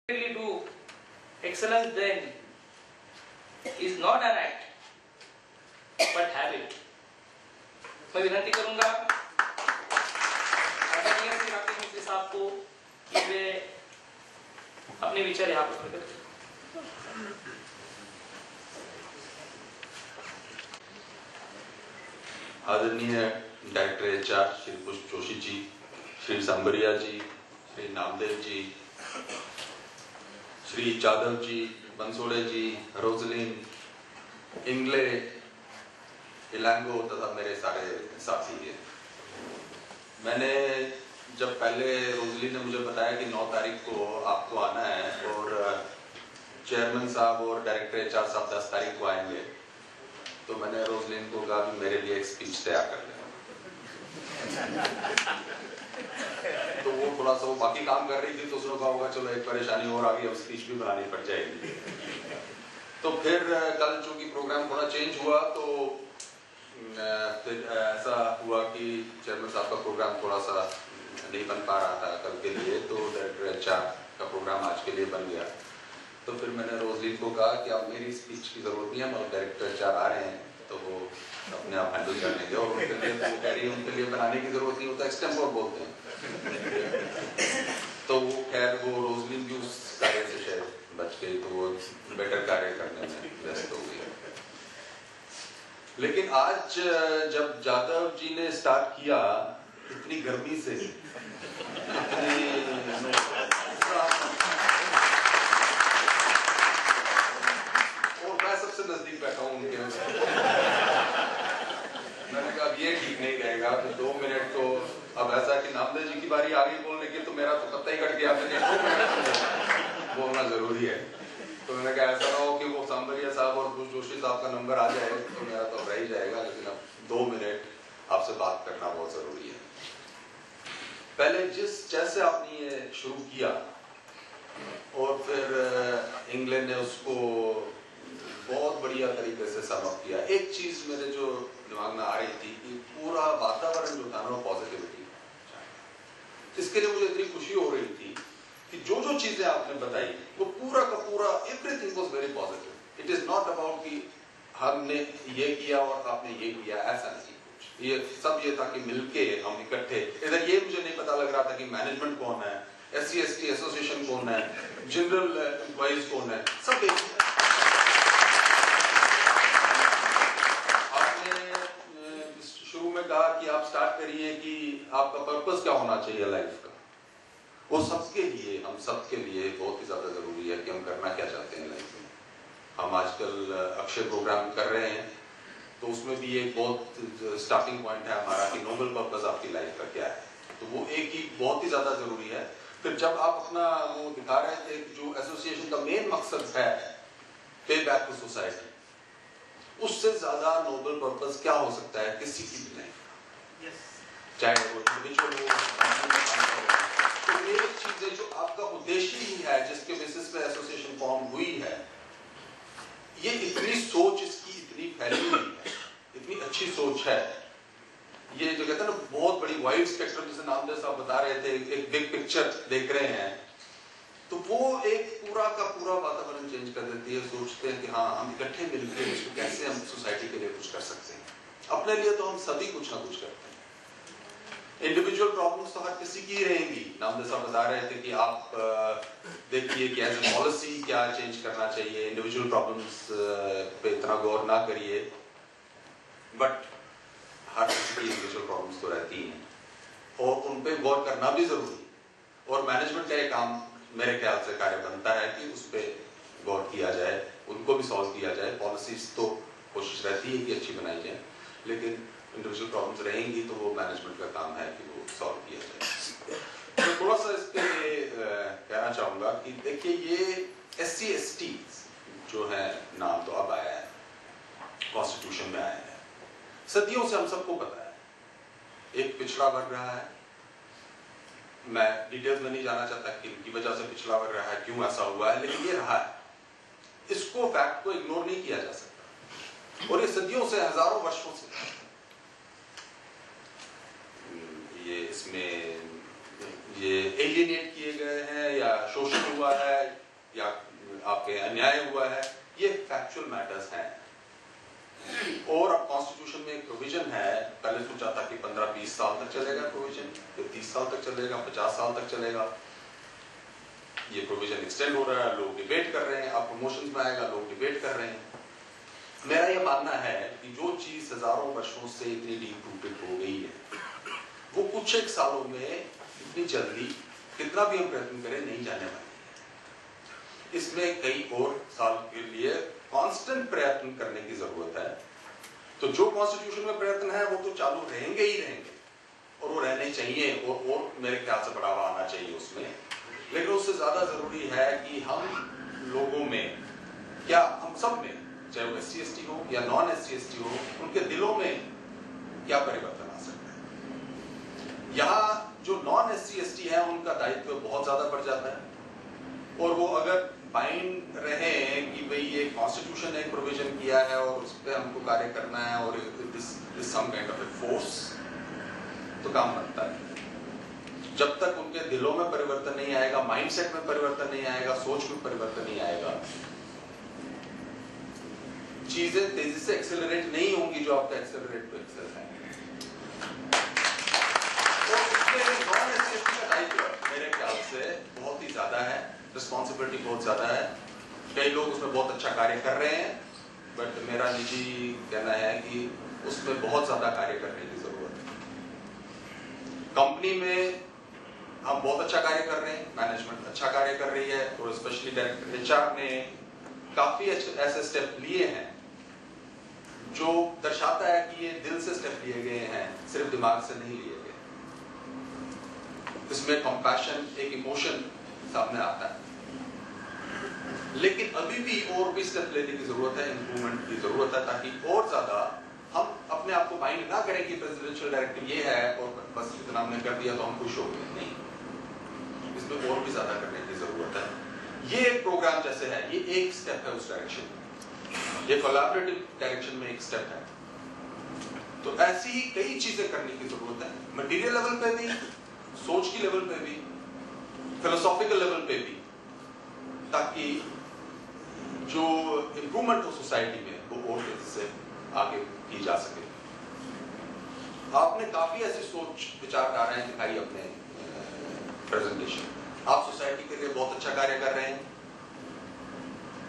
really do excellence then is not an act but habit. मैं विनती करूंगा मिस्त्री साहब को कि वे अपने विचार यहाँ पर प्रकट करें। आदरणीय डायरेक्टर एचआर श्री पुष्प जोशी जी, श्री सांबरिया जी, श्री नामदेव जी, श्री जादव जी, बंसोड़े जी, रोजलिन, इंग्ले, इलांगो तथा मेरे सारे साथी हैं। मैंने जब पहले रोजलिन ने मुझे बताया कि 9 तारीख को आपको आना है और चेयरमैन साहब और डायरेक्टर एचआर साहब 10 तारीख को आएंगे, तो मैंने रोजलिन को कहा कि मेरे लिए एक स्पीच तैयार कर लेना। तो वो थोड़ा सा वो बाकी काम कर रही थी, तो उसने कहा होगा चलो एक परेशानी और आ गई, अब स्पीच भी बनानी पड़ जाएगी। तो फिर कल चूंकि प्रोग्राम थोड़ा चेंज हुआ, तो फिर ऐसा हुआ कि चेयरमैन साहब का प्रोग्राम थोड़ा सा नहीं बन पा रहा था कल के लिए, तो डायरेक्टर एचआर का प्रोग्राम आज के लिए बन गया। तो फिर मैंने रोजलिन को कहा कि अब मेरी स्पीच की जरूरत नहीं है, मगर डायरेक्टर एचआर आ रहे हैं तो वो अपने आप हैंडल कर लेंगे, और उनके लिए वो कह रही है उनके लिए बनाने की जरूरत नहीं होता, एक्सटेम्पोर बोलते हैं। तो वो खैर वो रोजलिन भी उस कार्य से शायद बच गई, तो वो बेटर कार्य करने में व्यस्त हो गई। लेकिन आज जब जादव जी ने स्टार्ट किया, इतनी गर्मी से, और मैं सबसे नजदीक बैठा हूँ उनके। मैंने कहा ये ठीक नहीं रहेगा, तो 2 मिनट तो अब ऐसा कि नामदेव जी की बारी आ गई बोलने की, तो मेरा तो पत्ता ही कट गया, मैंने 2 मिनट बोलना जरूरी है। तो मैंने कहा ऐसा ना हो कि वो सांबरिया साहब और पुष्प जोशी साहब का नंबर आ जाए, तो मेरा तो रह ही जाएगा, लेकिन अब 2 मिनट आपसे बात करना बहुत जरूरी है। पहले जैसे आपने ये शुरू किया और फिर इंग्लैंड ने उसको बहुत बढ़िया तरीके से समअप किया। एक चीज मेरे जो दिमाग में आ रही थी कि पूरा वातावरण जो था ना पॉजिटिविटी, इसके लिए मुझे इतनी खुशी हो रही थी कि जो जो चीजें आपने बताई वो पूरा का पूरा everything was very positive. It is not about कि हमने ये किया और आपने ये किया, ऐसा नहीं कुछ। ये सब ये था कि मिलके हम इकट्ठे, इधर ये मुझे नहीं पता लग रहा था कि मैनेजमेंट कौन है, SC ST एसोसिएशन कौन है, जनरल एम्प्लॉइज कौन है, सब एक शुरू में कहा कि आप स्टार्ट करिए कि आपका पर्पस क्या होना चाहिए लाइफ का। वो सबके लिए, हम सबके लिए बहुत ही ज्यादा जरूरी है कि हम करना क्या चाहते हैं लाइफ में। हम आजकल अक्षय प्रोग्राम कर रहे हैं, तो उसमें भी एक बहुत स्टार्टिंग पॉइंट है हमारा कि नोबल पर्पस आपकी लाइफ का क्या है, तो वो एक ही बहुत ही ज्यादा जरूरी है। फिर जब आप अपना वो दिखा रहे थे कि जो एसोसिएशन का मेन मकसद है पे बैक टू सोसाइटी, उससे ज्यादा नोबल पर्पस क्या हो सकता है किसी की भी लाइफ का, चाहे वो इंडिविजुअल हो। तो ये चीजें जो आपका उद्देश्य ही है, जिसके बेसिस पे एसोसिएशन फॉर्म हुई है, ये इतनी सोच इसकी इतनी फैली हुई है, इतनी अच्छी सोच है। ये जो कहते हैं ना बहुत बड़ी वाइड स्पेक्ट्रम, जैसे नामदेव साहब बता रहे थे, एक बिग पिक्चर देख रहे हैं, तो वो एक पूरा का पूरा वातावरण चेंज कर देती है। सोचते हैं कि हाँ हम इकट्ठे मिलकर इसको कैसे हम सोसाइटी के लिए कुछ कर सकते हैं। अपने लिए तो हम सभी कुछ ना कुछ करते हैं, इंडिविजुअल प्रॉब्लम्स तो हर किसी की ही रहेंगी। नामदेव साहब बता रहे थे कि आप देखिए कि एज ए पॉलिसी क्या चेंज करना चाहिए, इंडिविजुअल प्रॉब्लम्स पे इतना गौर ना करिए, बट हर किसी की इंडिविजुअल प्रॉब्लम्स तो रहती हैं और उन पे गौर करना भी जरूरी। और मैनेजमेंट का ये काम मेरे ख्याल से कार्य बनता है कि उस पे गौर किया जाए, उनको भी सॉल्व किया जाए। पॉलिसीज तो कोशिश रहती है कि अच्छी बनाई जाए, लेकिन इंडिविजुअल प्रॉब्लम्स रहेंगी तो वो मैनेजमेंट का काम है कि वो सॉल्व किया जाए। तो थोड़ा सा इस पे कहना चाहूंगा कि देखिए ये SC ST जो है नाम तो अब आया है, कॉन्स्टिट्यूशन में आया है, सदियों से हम सबको पता है एक पिछड़ा वर्ग रहा है। मैं डिटेल्स में नहीं जाना चाहता कि इनकी वजह से पिछड़ा वर्ग रहा है, क्यों ऐसा हुआ है, लेकिन ये रहा है। इसको फैक्ट को इग्नोर नहीं किया जा सकता, और ये सदियों से, हजारों वर्षों से ये इसमें ये एलियनेट किए गए हैं या शोषण हुआ है या आपके अन्याय हुआ है, ये फैक्चुअल मैटर्स हैं। और अब कॉन्स्टिट्यूशन में एक प्रोविजन है, पहले सोचा था कि 15-20 साल तक चलेगा प्रोविजन, फिर 30 साल तक चलेगा, 50 साल तक चलेगा। ये प्रोविजन एक्सटेंड हो रहा है, लोग डिबेट कर रहे हैं, अब प्रमोशंस में आएगा, लोग डिबेट कर रहे हैं। मेरा ये मानना है कि जो चीज हजारों वर्षों से इतनी डीप रूटेड हो गई है, वो कुछ एक सालों में इतनी जल्दी कितना भी हम प्रयत्न करें नहीं जाने वाली है। इसमें कई और साल के लिए कांस्टेंट प्रयत्न करने की जरूरत है। तो जो कॉन्स्टिट्यूशन में प्रयत्न है वो तो चालू रहेंगे ही रहेंगे, और वो रहने चाहिए, और मेरे ख्याल से बढ़ावा आना चाहिए उसमें। लेकिन उससे ज्यादा जरूरी है कि हम लोगों में, क्या हम सब में, चाहे वो SC/ST हो या नॉन SC/ST हो, उनके दिलों में क्या परिवर्तन आ सकता है। यहाँ जो नॉन SC/ST है उनका दायित्व बहुत ज्यादा बढ़ जाता है, और वो अगर बाइंड रहे कि भाई ये कॉन्स्टिट्यूशन ने एक प्रोविजन किया है और उस पर हमको कार्य करना है और this some kind of a force, तो काम बनता है। जब तक उनके दिलों में परिवर्तन नहीं आएगा, माइंडसेट में परिवर्तन नहीं आएगा, सोच में परिवर्तन नहीं आएगा, चीजें तेजी से एक्सेलरेट नहीं होंगी जो आपका एक्सेलरेट टू एक्सेल है। तो इसमें नॉन SC/ST का दायित्व मेरे ख्याल से बहुत ही ज्यादा है, रिस्पॉन्सिबिलिटी बहुत ज्यादा है। कई लोग उसमें बहुत अच्छा कार्य कर रहे हैं, बट मेरा निजी कहना है कि उसमें बहुत ज्यादा कार्य करने की जरूरत है। कंपनी में हम बहुत अच्छा कार्य कर रहे हैं, मैनेजमेंट अच्छा कार्य कर रही है, और स्पेशली डायरेक्टर HR ने काफी ऐसे स्टेप लिए हैं जो दर्शाता है कि ये दिल से स्टेप लिए गए हैं, सिर्फ दिमाग से नहीं लिए गए। इसमें कंपैशन, एक इमोशन सामने आता है। लेकिन अभी भी और भी स्टेप लेने की जरूरत है, इंप्रूवमेंट की जरूरत है, ताकि और ज्यादा हम अपने आप को बाइंड ना करें कि प्रेसिडेंशियल डायरेक्टिव ये है और बस इतना हमने कर दिया तो हम खुश हो गए। नहीं, इसमें और भी ज्यादा करने की जरूरत है। ये एक प्रोग्राम जैसे है, ये एक स्टेप है उस डायरेक्शन में, ये कोलैबोरेटिव डायरेक्शन में एक स्टेप है। तो ऐसी ही कई चीजें करने की जरूरत है, मटेरियल लेवल पे भी, सोच की लेवल पे भी, फिलोसॉफिकल लेवल पे भी, ताकि जो इंप्रूवमेंट हो सोसाइटी में वो और तेजी से आगे की जा सके। आपने काफी ऐसी सोच विचारधाराएं दिखाई अपने प्रेजेंटेशन। आप सोसाइटी के लिए बहुत अच्छा कार्य कर रहे हैं।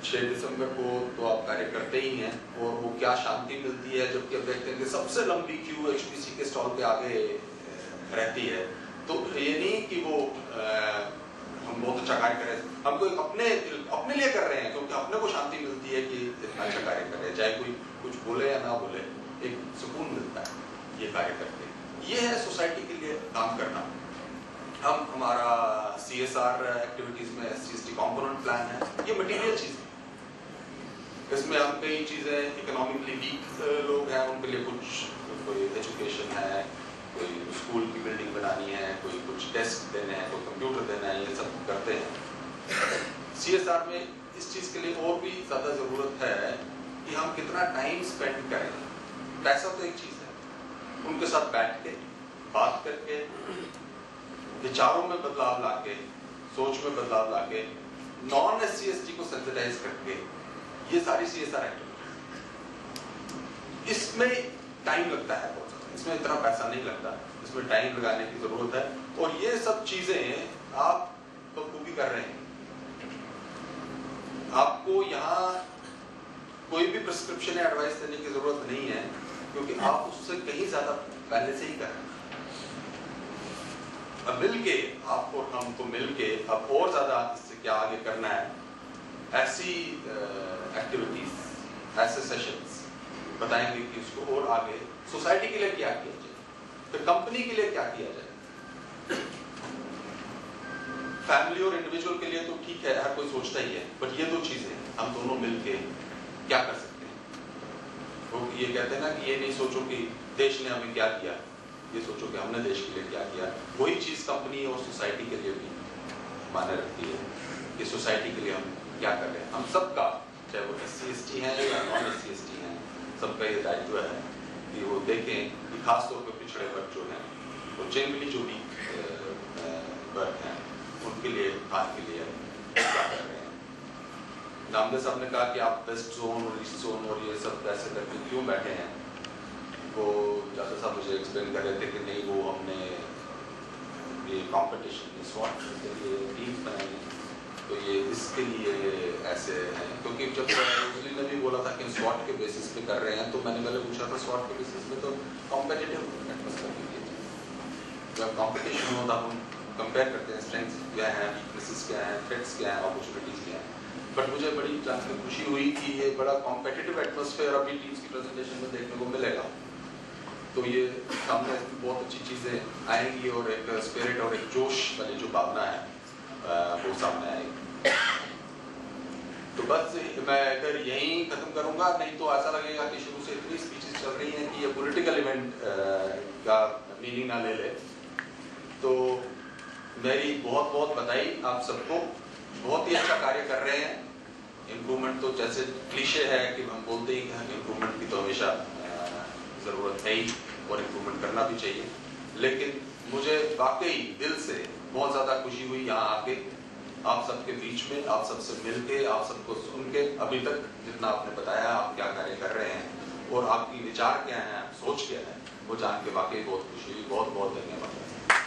6 दिसंबर को तो आप कार्य करते ही हैं, और वो क्या शांति मिलती है जबकि आप देखते हैं कि सबसे लंबी क्यू HPC के स्टॉल पे आगे रहती है। तो ये नहीं कि वो हम बहुत अच्छा कार्य कर रहे हैं, हम कोई अपने लिए कर रहे हैं, क्योंकि अपने को शांति मिलती है कि इतना अच्छा कार्य कर रहे हैं, चाहे कोई कुछ बोले या ना बोले, एक सुकून मिलता है ये कार्य करके। ये है सोसाइटी के लिए काम करना। हम हमारा CSR एक्टिविटीज में SC/ST कॉम्पोनेंट प्लान है, ये मटेरियल चीज है। इसमें हम कई चीजें, इकोनॉमिकली वीक लोग हैं उनके लिए कुछ, कोई एजुकेशन है, कोई स्कूल की बिल्डिंग बनानी है, कोई कुछ डेस्क देने हैं, कोई कंप्यूटर देना है, ये सब करते हैं। CSR में इस चीज के लिए और भी ज्यादा जरूरत है कि हम कितना टाइम स्पेंड करें। पैसा तो एक चीज है, उनके साथ बैठ के बात करके, विचारों में बदलाव लाके, सोच में बदलाव लाके, नॉन SC/ST को सेंसिटाइज करके, ये सारी CSR एक्टिविटीज। इसमें टाइम लगता है बहुत ज्यादा, इसमें इतना पैसा नहीं लगता, इसमें टाइम लगाने की जरूरत है, और ये सब चीजें आप बखूबी कर रहे हैं। आपको यहाँ कोई भी प्रिस्क्रिप्शन या एडवाइस देने की जरूरत नहीं है, क्योंकि आप उससे कहीं ज्यादा पहले से ही कर रहे हैं। अब मिलके, आपको हमको मिलके अब और ज्यादा इससे क्या आगे करना है, ऐसी एक्टिविटीज, ऐसे सेशंस बताएंगे कि उसको और आगे सोसाइटी के लिए क्या किया जाए, फिर कंपनी के लिए क्या किया जाए। फैमिली और इंडिविजुअल के लिए तो ठीक है, हर कोई सोचता ही है, बट ये दो चीजें हम दोनों मिलके क्या कर सकते हैं। वो ये कहते हैं ना कि ये नहीं सोचो कि देश ने हमें क्या किया, ये सोचो कि हमने देश के लिए क्या किया। वही चीज कंपनी और सोसाइटी के लिए भी मायने रखती है कि सोसाइटी के लिए हम क्या कर रहे हैं। हम सबका, चाहे वो SC/ST है या नॉन SC/ST है, सबका ये दायित्व है कि वो देखें कि खासतौर पर पिछड़े वर्ग जो हैं, वो जनरली जो भी वर्क हैं उनके लिए आज के लिए क्या कर रहे हैं। नामदेव साहब ने कहा कि आप वेस्ट जोन और ईस्ट जोन और ये सब कैसे करके क्यों बैठे हैं, वो जादव साहब मुझे एक्सप्लेन कर रहे थे कि नहीं वो हमने ये कंपटीशन स्वॉट के लिए टीम बनाई है, तो ये इसके लिए ऐसे हैं। क्योंकि जब उजली ने भी बोला था कि स्वॉट के बेसिस पे कर रहे हैं, तो मैंने पहले पूछा था स्वॉट के बेसिस पे तो कॉम्पिटिटिव एटमॉस्फेयर के लिए जब कॉम्पिटिशन होता है हम कंपेयर करते हैं स्ट्रेंथ्स क्या हैं, वीकनेसेस क्या हैं, थ्रेट्स क्या हैं, अपॉर्चुनिटीज क्या हैं। बट मुझे बड़ी जानकर खुशी हुई कि ये बड़ा कॉम्पिटिटिव एटमॉस्फेयर अभी टीम्स की प्रेजेंटेशन में देखने को मिलेगा। तो ये सामने बहुत अच्छी चीज़ें आएंगी और एक स्पिरिट और एक जोश वाली जो भावना है वो सामने आएगी। तो बस मैं अगर यहीं खत्म करूंगा, नहीं तो ऐसा लगेगा कि शुरू से इतनी स्पीचेस चल रही हैं कि ये पॉलिटिकल इवेंट का मीनिंग ना ले ले। तो मेरी बहुत बहुत बधाई आप सबको, बहुत ही अच्छा कार्य कर रहे हैं। इम्प्रूवमेंट तो जैसे क्लीशे है कि हम बोलते ही हैं इम्प्रूवमेंट की तो हमेशा ज़रूरत है ही और इम्प्रूवमेंट करना भी चाहिए, लेकिन मुझे वाकई दिल से बहुत ज़्यादा खुशी हुई यहाँ आके आप सबके बीच में, आप सबसे मिलके, आप सबको सुन के, अभी तक जितना आपने बताया आप क्या कार्य कर रहे हैं और आपकी विचार क्या है, सोच क्या है, वो जान के वाकई बहुत खुशी हुई। बहुत बहुत धन्यवाद।